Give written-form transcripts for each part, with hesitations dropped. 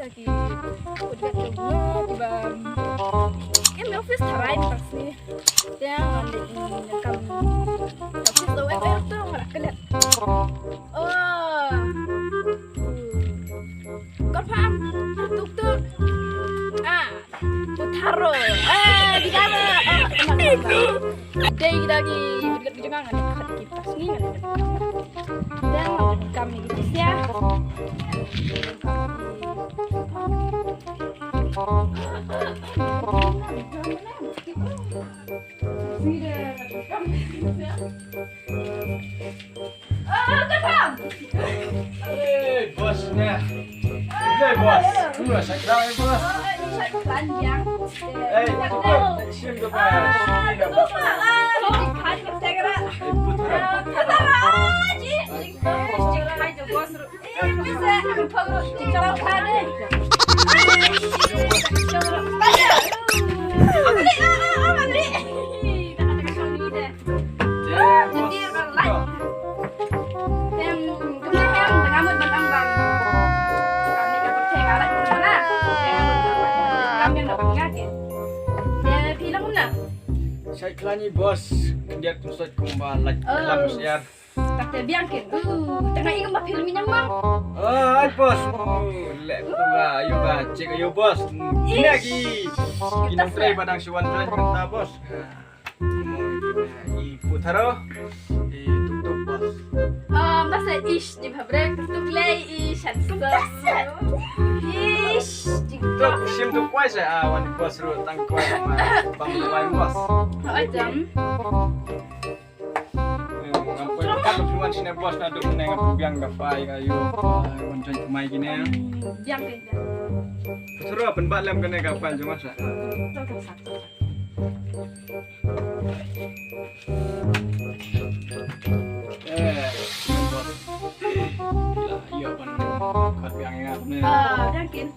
lagi udah coba tiba em office tharain pasti dia ngandeng office tuh tuh nggak kelihatan oh kau paham tuk putaro di mana itu day lagi bergerak dekat kipas nih dan kami di ya bosnya. Bos. Dua sakral bos. Panjang. Siap tuh bos. Saya kelani bos, dia tusuk kembali dalam siar. Kata biangkin, tengah ingin mah filmnya mang. Ay bos, lek tua, ayo cek ayo bos. Ini lagi, kita try badang siwan try kita bos. Putaro, tuk bos. Masa ish di pabrik, tuk lay ish Tuk sim tuk kuai saya awan bos ru tang kuai sama bang bos. Ajam. Kan cuma sini bos nado menengah biang gapai kayu wancang kemai gini ya. Biang kena. Seru apa mbak lem kena gapai cuma sa. Bos. Iya pan kat biang ingat nih. Biangkin.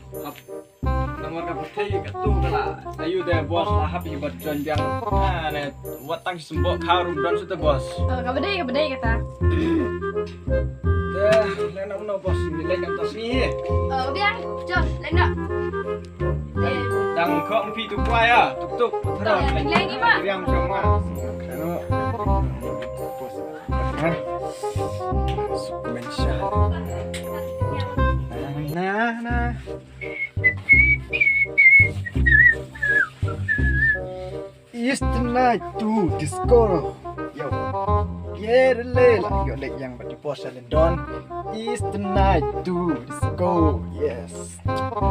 Nomor kapten ketu kala. Ayo deh bos lah happy buat janjang. Nih watang sembok harum dan sudah bos. Kabedai kata. Dah, lena no bos nilai kan tas ni. Biang, jom, lena. Dang kok mpi tu kuai ah, tuk. Nilai ni mak. Riam semua. Anu bos. Mensha. Nah. Is tonight to disco. Yo. Get lela. Yo lek yang bagi bos London. Is tonight to disco. Yes.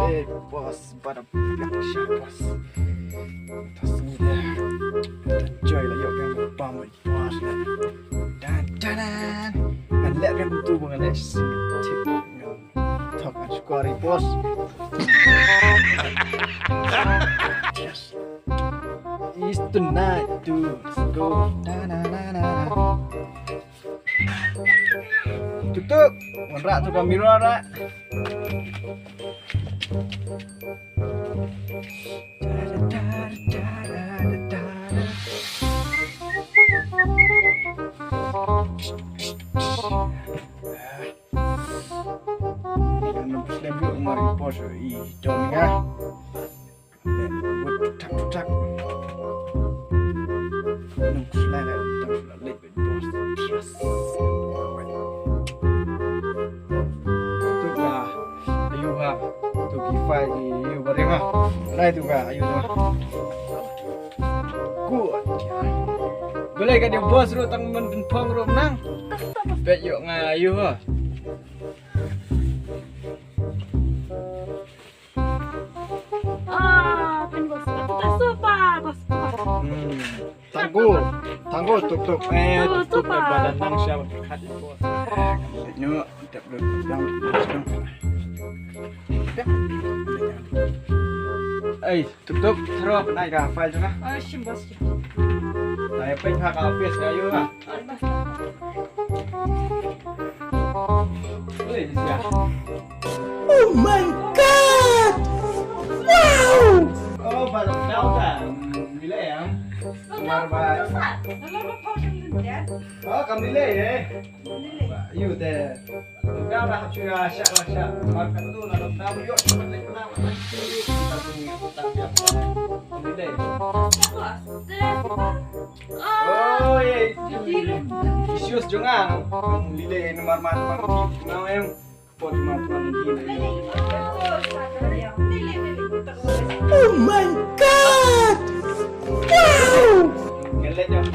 Hey bos, pada biasa bos. Tas ni dah. Enjoy lah yo yang pamai bos lah. Dan. Kan lek kan tu mengenai cip. Talk and score bos. Yes. Is tonight to go na. Tuk, ngerak tu kamera rak. Itu kah, ayo tu. Good. Boleh kan dia bos ru tang menpong ru menang. Bet yuk ngayu ha. Bos. Bos. Tangguh tuk. Tuk badan nang siapa kat bos. Nyo tak boleh yang. Tuk, terus naik ke file juga. Sim bos. Naik pin hak office ayo lah. Oh my god! Wow! Oh, balok daun kan? Bila ya? Marba. Oh, kamu delay ya? you there. Kau dah cuya syak lah syak. Makan tu nak dah yuk balik kenapa? Kita tunggu tak siap. Boleh. Oh ye. Isyus jangan. Lile nomor mat ngau em. Pot mat gini. Oh my god. Wow. Ngelet jam.